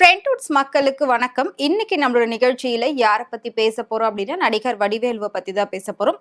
ஃப்ரெண்ட்வுட்ஸ் மக்களுக்கு வணக்கம். இன்னைக்கு நம்மளோட நிகழ்ச்சியில யார பத்தி பேச போறோம் அப்படின்னா, நடிகர் வடிவேலுவ பத்தி தான் பேச போறோம்.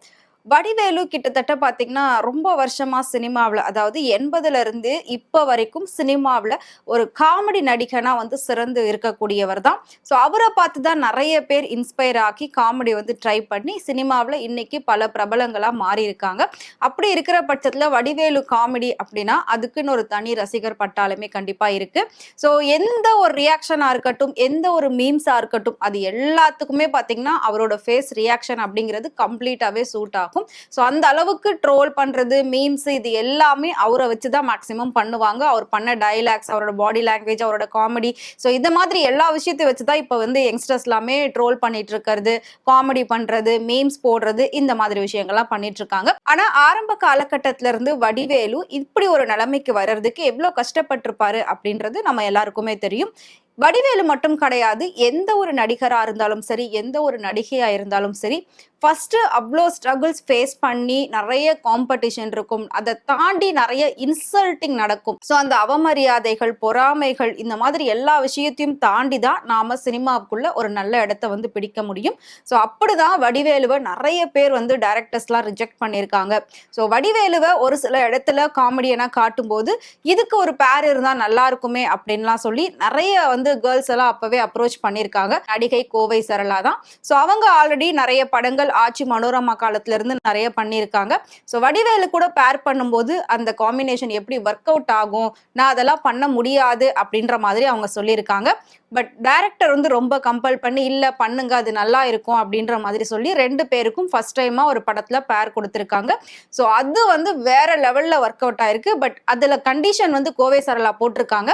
வடிவேலு கிட்டத்தட்ட பார்த்தீங்கன்னா, ரொம்ப வருஷமா சினிமாவுல அதாவது 80ல இருந்து இப்ப வரைக்கும் சினிமாவுல ஒரு காமெடி நடிகனா வந்து சிறந்து இருக்கக்கூடியவர் தான். ஸோ அவர பார்த்து தான் நெறைய பேர் இன்ஸ்பயர் ஆகி காமெடி வந்து ட்ரை பண்ணி சினிமாவுல இன்னைக்கு பல பிரபலங்களா மாறியிருக்காங்க. அப்படி இருக்கிற பட்சத்துல வடிவேலு காமெடி அப்படின்னா, அதுக்குன்னு ஒரு தனி ரசிகர் பட்டாளமே கண்டிப்பா இருக்கு. ஸோ எந்த ஒரு ரியாக்ஷனா இருக்கட்டும், எந்த ஒரு மீம்ஸா இருக்கட்டும், அது எல்லாத்துக்குமே பார்த்தீங்கன்னா, அவரோட ஃபேஸ் ரியாக்ஷன் அப்படிங்கிறது கம்ப்ளீட்டாவே சூட் ஆகும். ஸோ அந்த அளவுக்கு ட்ரோல் பண்றது, மீம்ஸ் இது எல்லாமே அவர வச்சு தான் மேக்ஸிமம் பண்ணுவாங்க. அவர் பண்ண டயலாக்ஸ், அவரோட பாடி லாங்குவேஜ், அவரோட காமெடி. ஸோ இந்த மாதிரி எல்லா விஷயத்தையும் வச்சு தான் இப்ப வந்து யங்ஸ்டர்ஸ் எல்லாமே ட்ரோல் பண்ணிட்டு இருக்கிறது, காமெடி பண்றது, மீம்ஸ் போடுறது இந்த மாதிரி விஷயங்கள்லாம் பண்ணிட்டு இருக்காங்க. ஆனா ஆரம்ப காலகட்டத்தில இருந்து வடிவேலு இப்படி ஒரு நிலைமைக்கு வர்றதுக்கு எவ்வளோ கஷ்டப்பட்டிருப்பாரு அப்படின்றது நம்ம எல்லாருக்குமே தெரியும். வடிவேலு மட்டும் கிடையாது. எந்த ஒரு நடிகரா இருந்தாலும் சரி, எந்த ஒரு நடிகையா இருந்தாலும் சரி, ஃபர்ஸ்ட் அவ்ளோ ஸ்ட்ரகிள்ஸ் ஃபேஸ் பண்ணி நெறைய காம்படிஷன் இருக்கும். அத தாண்டி நெறைய இன்சல்ட்டிங் நடக்கும். ஸோ அந்த அவமரியாதைகள், பொறாமைகள் இந்த மாதிரி எல்லா விஷயத்தையும் தாண்டி தான் நாம சினிமாவுக்குள்ள ஒரு நல்ல இடத்த வந்து பிடிக்க முடியும். ஸோ அப்படிதான் வடிவேலுவ நெறைய பேர் வந்து டைரக்டர்ஸ்லாம் ரிஜெக்ட் பண்ணியிருக்காங்க. ஸோ வடிவேலுவ ஒரு சில இடத்துல காமெடியனா காட்டும்போது, இதுக்கு ஒரு பேர் இருந்தா நல்லா இருக்குமே அப்படின்லாம் சொல்லி நெறைய வந்து கேர்ள்ஸ் எல்லாம் அப்பவே அப்ரோச் பண்ணியிருக்காங்க. நடிகை கோவை சரளா தான். ஸோ அவங்க ஆல்ரெடி நெறைய படங்கள் ஆச்சி மனோரமா காலத்துல இருந்து நெறைய பண்ணியிருக்காங்க. ஸோ வடிவேலு கூட பேர் பண்ணும்போது அந்த காம்பினேஷன் எப்படி ஒர்க் அவுட் ஆகும், நான் அதெல்லாம் பண்ண முடியாது அப்படின்ற மாதிரி அவங்க சொல்லியிருக்காங்க. பட் டைரக்டர் வந்து ரொம்ப கம்பல் பண்ணி இல்ல பண்ணுங்க அது நல்லா இருக்கும் அப்படின்ற மாதிரி சொல்லி 2 பேருக்கும் ஃபர்ஸ்ட் டைமா ஒரு படத்துல பேர் கொடுத்திருக்காங்க. ஸோ அது வந்து வேற லெவல்ல ஒர்க் அவுட் ஆயிருக்கு. பட் அதுல கண்டிஷன் வந்து கோவை சரளா போட்டிருக்காங்க.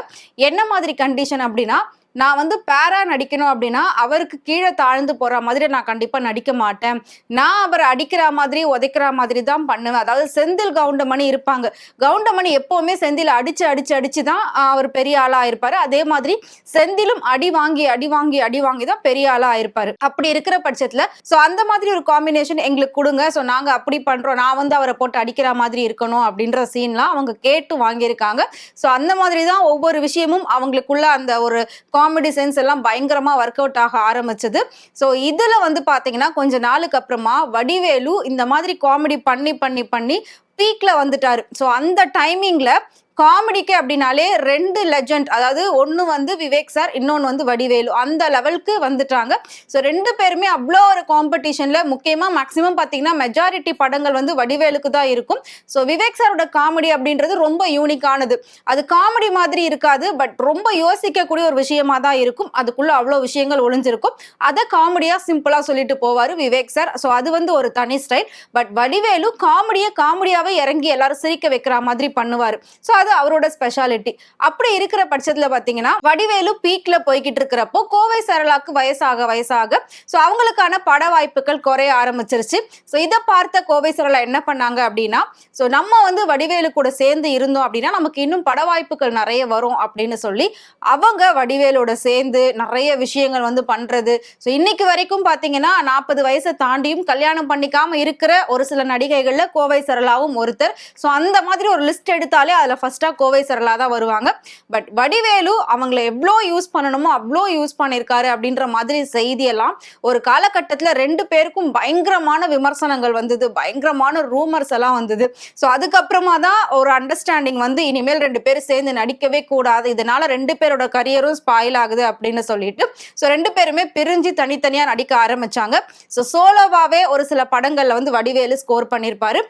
என்ன மாதிரி கண்டிஷன் அப்படின்னா, நான் வந்து பேரா நடிக்கணும் அப்படின்னா, அவருக்கு கீழ தாழ்ந்து போற மாதிரி நான் கண்டிப்பா நடிக்க மாட்டேன். நான் அவர அடிக்கிற மாதிரி, உதைக்கிற மாதிரி தான் பண்ணுவேன். அதாவது செந்தில், கவுண்டமணி இருப்பாங்க. கவுண்டமணி எப்பவுமே செந்தில அடிச்சு, அடிச்சு, அடிச்சு தான் அவர் பெரிய ஆளா ஆயிருப்பாரு. அதே மாதிரி செந்திலும் அடி வாங்கி, அடி வாங்கி, அடி வாங்கி தான் பெரிய ஆளா ஆயிருப்பாரு. அப்படி இருக்கிற பட்சத்துல, அந்த மாதிரி ஒரு காம்பினேஷன் எங்களுக்கு குடுங்க. நாங்க அப்படி பண்றோம். நான் வந்து அவர போட்டு அடிக்கிற மாதிரி இருக்கணும் அப்படின்ற சீன்லாம் அவங்க கேட்டு வாங்கியிருக்காங்க. அந்த மாதிரி தான் ஒவ்வொரு விஷயமும் அவங்களுக்குள்ள அந்த ஒரு காமெடி சென்ஸ் எல்லாம் பயங்கரமா ஒர்க் அவுட் ஆக ஆரம்பிச்சது. இதுல வந்து பாத்தீங்கன்னா கொஞ்ச நாளுக்கு அப்புறமா வடிவேலு இந்த மாதிரி காமெடி பண்ணி பண்ணி பண்ணி பீக்ல வந்துட்டாரு. அந்த டைமிங்ல காமெடிக்கு அப்படின்னாலே 2 லெஜண்ட், அதாவது ஒன்னு வந்து விவேக் சார், இன்னொன்னு வந்து வடிவேலு, அந்த லெவலுக்கு வந்துட்டாங்க. 2 பேருமே அவ்வளோ ஒரு காம்படிஷன்ல முக்கியமா மேக்சிமம் பாத்தீங்கன்னா மெஜாரிட்டி படங்கள் வந்து வடிவேலுக்கு தான் இருக்கும். விவேக் சாரோட காமெடி அப்படின்றது ரொம்ப யூனிக்கானது. அது காமெடி மாதிரி இருக்காது, பட் ரொம்ப யோசிக்கக்கூடிய ஒரு விஷயமா தான் இருக்கும். அதுக்குள்ள அவ்வளோ விஷயங்கள் ஒளிஞ்சிருக்கும். அதை காமெடியா சிம்பிளா சொல்லிட்டு போவாரு விவேக் சார். அது வந்து ஒரு தனி ஸ்டைல். பட் வடிவேலு காமெடியாவே இறங்கி எல்லாரும் சிரிக்க வைக்கிற மாதிரி பண்ணுவாரு. அது அவரோட ஸ்பெஷாலிட்டி. அப்படி இருக்கிற பட்சத்துல பாத்தீங்கன்னா வடிவேலு பீக்ல போய்கிட்டு இருக்கிறப்போ கோவை சரளாக்கு வயசாக அவங்களுக்கான பட வாய்ப்புகள் குறைய ஆரம்பிச்சிருச்சு. இத பார்த்த கோவை சரளா என்ன பண்ணாங்க அப்படின்னா, நம்ம வந்து வடிவேலு கூட சேர்ந்து இருந்தோம் அப்படின்னா நமக்கு இன்னும் பட வாய்ப்புகள் நிறைய வரும் அப்படின்னு சொல்லி அவங்க வடிவேலோட சேர்ந்து நிறைய விஷயங்கள் வந்து பண்றது. இன்னைக்கு வரைக்கும் பாத்தீங்கன்னா 40 வயசை தாண்டியும் கல்யாணம் பண்ணிக்காம இருக்கிற ஒரு சில நடிகைகள்ல கோவை சரளாவும் ஒருத்தர். அந்த மாதிரி ஒரு லிஸ்ட் எடுத்தாலே அதுல ஃபர்ஸ்டா கோவை சரளா தான் வருவாங்க. பட் வடிவேலு அவங்களை எவ்வளோ யூஸ் பண்ணணுமோ அவ்வளோ யூஸ் பண்ணியிருக்காரு அப்படின்ற மாதிரி செய்தியெல்லாம் ஒரு காலகட்டத்தில் 2 பேருக்கும் பயங்கரமான விமர்சனங்கள் வந்தது, பயங்கரமான ரூமர்ஸ் எல்லாம் வந்தது. அதுக்கப்புறமா தான் ஒரு அண்டர்ஸ்டாண்டிங் வந்து இனிமேல் 2 பேரும் சேர்ந்து நடிக்கவே கூடாது, இதனால 2 பேரோட கரியரும் ஸ்பாயில் ஆகுது அப்படின்னு சொல்லிட்டு 2 பேருமே பிரிஞ்சு தனித்தனியா நடிக்க ஆரம்பிச்சாங்க. சோலோவாவே ஒரு சில படங்கள்ல வந்து வடிவேலு ஸ்கோர் பண்ணியிருப்பாரு.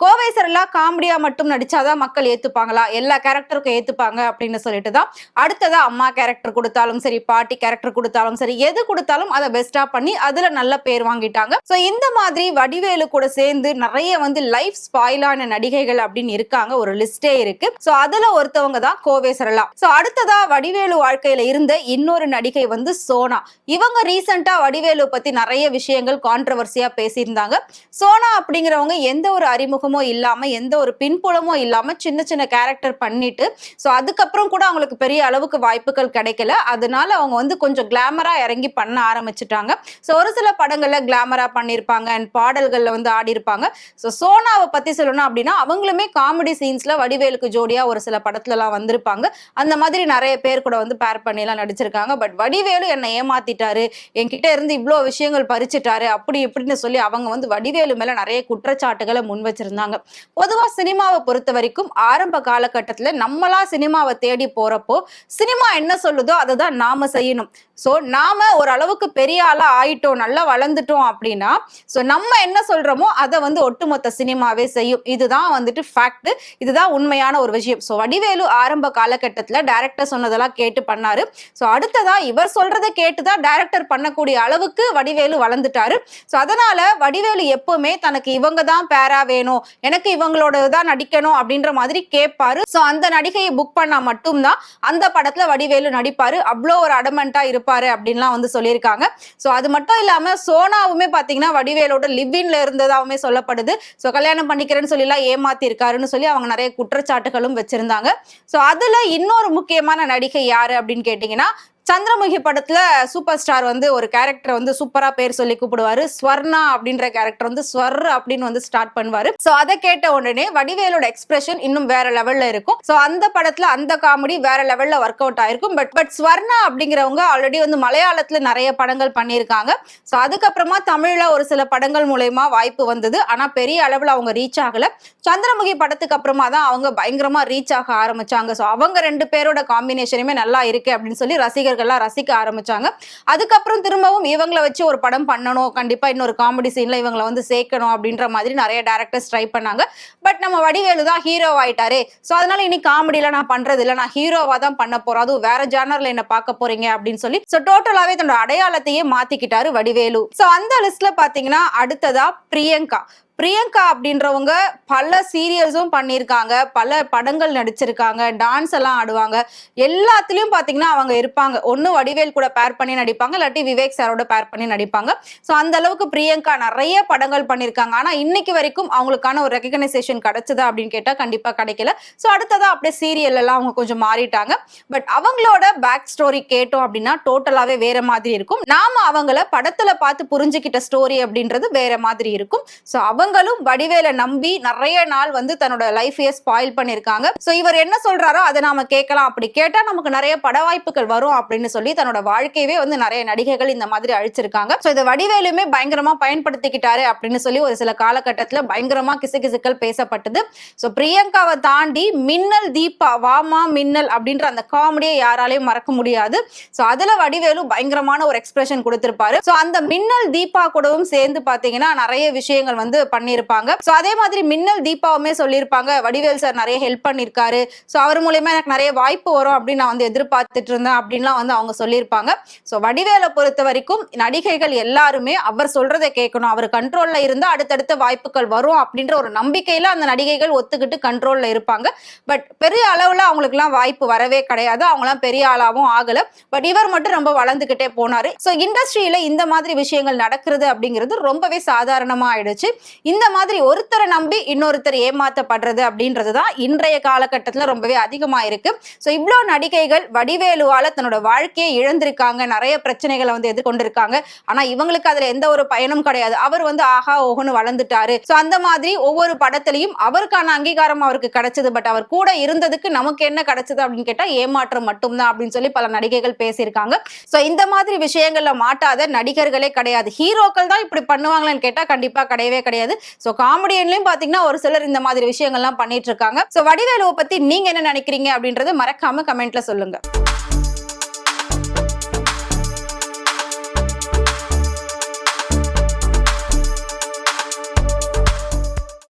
கோவை சரளா காமெடியா மட்டும் நடிச்சாதான் மக்கள் ஏத்துப்பாங்களா, எல்லா கேரக்டருக்கும் ஏத்துப்பாங்க அப்படின்னு சொல்லிட்டு தான் அடுத்ததா அம்மா கேரக்டர் கொடுத்தாலும் சரி, பாட்டி கேரக்டர் கொடுத்தாலும் சரி, எது கொடுத்தாலும் அதை பெஸ்டா பண்ணி அதுல நல்ல பேர் வாங்கிட்டாங்க. இந்த மாதிரி வடிவேலு கூட சேர்ந்து நிறைய வந்து லைஃப் ஸ்பாயிலான நடிகைகள் அப்படின்னு இருக்காங்க, ஒரு லிஸ்டே இருக்கு. அதுல ஒருத்தவங்க தான் கோவை சரளா. அடுத்ததா வடிவேலு வாழ்க்கையில இருந்த இன்னொரு நடிகை வந்து சோனா. இவங்க ரீசெண்டா வடிவேலு பத்தி நிறைய விஷயங்கள் கான்ட்ரவர்சியா பேசியிருந்தாங்க. சோனா அப்படிங்கிறவங்க எந்த ஒரு அறிமுகமோ இல்லாம, எந்த ஒரு பின்புலமோ இல்லாம சின்ன சின்ன கேரக்டர் கேரக்டர் பண்ணிட்டு ஸோ அதுக்கப்புறம் கூட அவங்களுக்கு பெரிய அளவுக்கு வாய்ப்புகள் கிடைக்கல. அதனால அவங்க வந்து கொஞ்சம் கிளாமரா இறங்கி பண்ண ஆரம்பிச்சுட்டாங்க. ஸோ ஒரு சில படங்கள்ல கிளாமரா பண்ணியிருப்பாங்க அண்ட் பாடல்கள்ல வந்து ஆடி இருப்பாங்க. ஸோ சோனாவை பத்தி சொல்லணும் அப்படின்னா அவங்களுமே காமெடி சீன்ஸ்ல வடிவேலுக்கு ஜோடியா ஒரு சில படத்துல எல்லாம் வந்திருப்பாங்க. அந்த மாதிரி நிறைய பேர் கூட வந்து பேர் பண்ணி எல்லாம் நடிச்சிருக்காங்க. பட் வடிவேலு என்னை ஏமாத்திட்டாரு, என்கிட்ட இருந்து இவ்வளோ விஷயங்கள் பறிச்சுட்டாரு அப்படி இப்படின்னு சொல்லி அவங்க வந்து வடிவேலு மேல நிறைய குற்றச்சாட்டுகளை முன் வச்சிருந்தாங்க. பொதுவா சினிமாவை பொறுத்த வரைக்கும் ஆரம்ப காலகட்டத்துல நம்மளா சினிமாவை தேடி போறப்போ சினிமா என்ன சொல்லுதோ அதை தான் நாம செய்யணும். ஸோ நாம ஓரளவுக்கு பெரிய ஆளா ஆயிட்டோம், நல்லா வளர்ந்துட்டோம் அப்படின்னா ஸோ நம்ம என்ன சொல்றோமோ அதை வந்து ஒட்டுமொத்த சினிமாவே செய்யும். இதுதான் வந்துட்டு ஃபேக்ட், இதுதான் உண்மையான ஒரு விஷயம். ஸோ வடிவேலு ஆரம்ப காலகட்டத்தில் டைரக்டர் சொன்னதெல்லாம் கேட்டு பண்ணாரு. ஸோ அடுத்ததா இவர் சொல்றதை கேட்டுதான் டைரக்டர் பண்ணக்கூடிய அளவுக்கு வடிவேலு வளர்ந்துட்டாரு. ஸோ அதனால வடிவேலு எப்பவுமே தனக்கு இவங்க தான் பேரா வேணும், எனக்கு இவங்களோட தான் நடிக்கணும் அப்படின்ற மாதிரி கேட்பாரு. ஸோ அந்த நடிகையை புக் பண்ணா மட்டும்தான் அந்த படத்துல வடிவேலு நடிப்பாரு. அவ்வளோ ஒரு அடமெண்டா இருப்பாரு அப்படின்லாம் வந்து சொல்லியிருக்காங்க. ஸோ அது மட்டும் இல்லாம சோனாவுமே பாத்தீங்கன்னா வடிவேலோட லிவ்வின்ல இருந்ததாவுமே சொல்லப்படுது. ஸோ கல்யாணம் பண்ணிக்கிறேன்னு சொல்லி எல்லாம் ஏமாத்தி இருக்காருன்னு சொல்லி அவங்க நிறைய குற்றச்சாட்டுகளும் வச்சிருந்தாங்க. ஸோ அதுல இன்னொரு முக்கியமான நடிகை யாரு அப்படின்னு கேட்டீங்கன்னா சந்திரமுகி படத்துல சூப்பர் ஸ்டார் வந்து ஒரு கேரக்டர் வந்து சூப்பரா பேர் சொல்லி கூப்பிடுவாரு. ஸ்வர்ணா அப்படின்ற கேரக்டர் வந்து ஸ்வர் அப்படின்னு வந்து ஸ்டார்ட் பண்ணுவாரு. சோ அதை கேட்ட உடனே வடிவேலோட எக்ஸ்பிரஷன் இன்னும் வேற லெவல்ல இருக்கும். சோ அந்த படத்துல அந்த காமெடி வேற லெவல்ல ஒர்க் அவுட் ஆயிருக்கும். பட் ஸ்வர்ணா அப்படிங்கிறவங்க ஆல்ரெடி வந்து மலையாளத்துல நிறைய படங்கள் பண்ணியிருக்காங்க. சோ அதுக்கப்புறமா தமிழ்ல ஒரு சில படங்கள் மூலயமா வாய்ப்பு வந்தது. ஆனா பெரிய அளவுல அவங்க ரீச் ஆகல. சந்திரமுகி படத்துக்கு அப்புறமா தான் அவங்க பயங்கரமா ரீச் ஆக ஆரம்பிச்சாங்க. சோ அவங்க ரெண்டு பேரோட காம்பினேஷனுமே நல்லா இருக்கு அப்படின்னு சொல்லி ரசிகர்கள் ரசிக்க ஆரம்பிச்சாங்க. அதுக்கப்புறம் திரும்பவும் இவங்களை வச்சு ஒரு படம் பண்ணணும், கண்டிப்பா இன்னொரு காமெடி சீன்ல இவங்களை வந்து சேர்க்கணும் அப்படின்ற மாதிரி நிறைய டைரக்டர்ஸ் ட்ரை பண்ணாங்க. பட் நம்ம வடிவேலு தான் ஹீரோ ஆயிட்டாரு. சோ அதனால இனி காமெடியில நான் பண்றது இல்ல, நான் ஹீரோவா தான் பண்ண போறேன், அதுவும் வேற ஜானர்ல என்ன பார்க்க போறீங்க அப்படின்னு சொல்லி சோ டோட்டலாவே தன்னோட அடையாளத்தையே மாத்திக்கிட்டாரு வடிவேலு. சோ அந்த லிஸ்ட்ல பாத்தீங்கன்னா அடுத்ததா பிரியங்கா. பிரியங்கா அப்படின்றவங்க பல சீரியல்ஸும் பண்ணியிருக்காங்க, பல படங்கள் நடிச்சிருக்காங்க, டான்ஸ் எல்லாம் ஆடுவாங்க, எல்லாத்துலயும் பாத்தீங்கன்னா அவங்க இருப்பாங்க. ஒண்ணு வடிவேல் கூட பேர் பண்ணி நடிப்பாங்க, இல்லாட்டி விவேக் சாரோட பேர் பண்ணி நடிப்பாங்க. சோ அந்த அளவுக்கு பிரியங்கா நிறைய படங்கள் பண்ணியிருக்காங்க. ஆனா இன்னைக்கு வரைக்கும் அவங்களுக்கான ஒரு ரெகக்னைசேஷன் கிடைச்சதா அப்படின்னு கேட்டா கண்டிப்பா கிடைக்கல. சோ அடுத்ததா அப்படியே சீரியல் எல்லாம் அவங்க கொஞ்சம் மாறிட்டாங்க. பட் அவங்களோட பேக் ஸ்டோரி கேட்டோம் அப்படின்னா டோட்டலாவே வேற மாதிரி இருக்கும். நாம அவங்கள படத்துல பார்த்து புரிஞ்சுக்கிட்ட ஸ்டோரி அப்படின்றது வேற மாதிரி இருக்கும். சோ அவங்களும் வடிவேலை நம்பி நிறைய நாள் வந்து தன்னோட லைஃபையே ஸ்பாயில் பண்ணிருக்காங்க. சோ இவர் என்ன சொல்றாரோ அதை நாம கேட்கலாம், அப்படி கேட்டா நமக்கு நிறைய பட வாய்ப்புகள் வரும் அப்படின்னு சொல்லி தன்னோட வாழ்க்கையவே வந்து நிறைய நடிகைகள் இந்த மாதிரி அழிச்சிருக்காங்க. சோ இதை வடிவேலுமே பயங்கரமா பயன்படுத்திக்கிட்டாரு அப்படின்னு சொல்லி ஒரு சில காலகட்டத்துல பயங்கரமா கிசுகிசுக்கள் பேசப்பட்டது. சோ பிரியங்காவை தாண்டி மின்னல் தீபா, வாமா மின்னல் அப்படின்ற அந்த காமெடியை யாராலையும் மறக்க முடியாது. சோ அதுல வடிவேலு பயங்கரமான ஒரு எக்ஸ்பிரஷன் கொடுத்திருப்பாரு. சோ அந்த மின்னல் தீபா கூடவும் சேர்ந்து பாத்தீங்கன்னா நிறைய விஷயங்கள் வந்து பண்ணிருப்பாங்க. சோ அதே மாதிரி மின்னல் தீபாவுமே சொல்லியிருப்பாங்க, வடிவேல் சார் நிறைய ஹெல்ப் பண்ணிருக்காரு, சோ அவர் மூலமா எனக்கு நிறைய வாய்ப்பு வரும் அப்படின்னு நான் வந்து எதிர்பார்த்துட்டு இருந்தேன் அப்படின்லாம் வந்து அவங்க சொல்லியிருப்பாங்க. சோ வடிவேலை பொறுத்த வரைக்கும் நடிகைகள் எல்லாருமே அவர் சொல்றதை கேட்கணும், அவர் கண்ட்ரோல்ல இருந்தா அடுத்தடுத்த வாய்ப்புகள் வரும் அப்படின்ற ஒரு நம்பிக்கையில அந்த நடிகைகள் ஒத்துக்கிட்டு கண்ட்ரோல்ல இருப்பாங்க. பட் பெரிய அளவுல அவங்களுக்கு எல்லாம் வாய்ப்பு வரவே கிடையாது, அவங்க எல்லாம் பெரிய ஆளாவும் ஆகல. பட் இவர் மட்டும் ரொம்ப வளர்ந்துகிட்டே போனாரு. சோ இண்டஸ்ட்ரியில இந்த மாதிரி விஷயங்கள் நடக்கிறது அப்படிங்கிறது ரொம்பவே சாதாரணமா ஆயிடுச்சு. இந்த மாதிரி ஒருத்தரை நம்பி இன்னொருத்தர் ஏமாத்தப்படுறது அப்படின்றதுதான் இன்றைய காலகட்டத்துல ரொம்பவே அதிகமா இருக்கு. சோ இவ்வளோ நடிகைகள் வடிவேலுவால தன்னோட வாழ்க்கையை இழந்திருக்காங்க, நிறைய பிரச்சனைகளை வந்து எதிர்கொண்டிருக்காங்க. ஆனா இவங்களுக்கு அதுல எந்த ஒரு பயனும் கிடையாது. அவர் வந்து ஆஹா ஓஹோன்னு வளர்ந்துட்டாரு. சோ அந்த மாதிரி ஒவ்வொரு படத்திலையும் அவருக்கான அங்கீகாரம் அவருக்கு கிடைச்சது. பட் அவர் கூட இருந்ததுக்கு நமக்கு என்ன கிடைச்சது அப்படின்னு கேட்டா ஏமாற்றம் மட்டும்தான் அப்படின்னு சொல்லி பல நடிகைகள் பேசியிருக்காங்க. சோ இந்த மாதிரி விஷயங்கள்ல மாட்டாத நடிகர்களே கிடையாது. ஹீரோக்கள் தான் இப்படி பண்ணுவாங்களான்னு கேட்டா கண்டிப்பா கிடையவே கிடையாது. சோ காமெடியன்லயும் பாத்தீங்கன்னா ஒரு சிலர் இந்த மாதிரி விஷயங்கள்லாம் பண்ணிட்டு இருக்காங்க. சோ வடிவேலுவை பத்தி நீங்க என்ன நினைக்கிறீங்க அப்படின்றத மறக்காம கமெண்ட்ல சொல்லுங்க.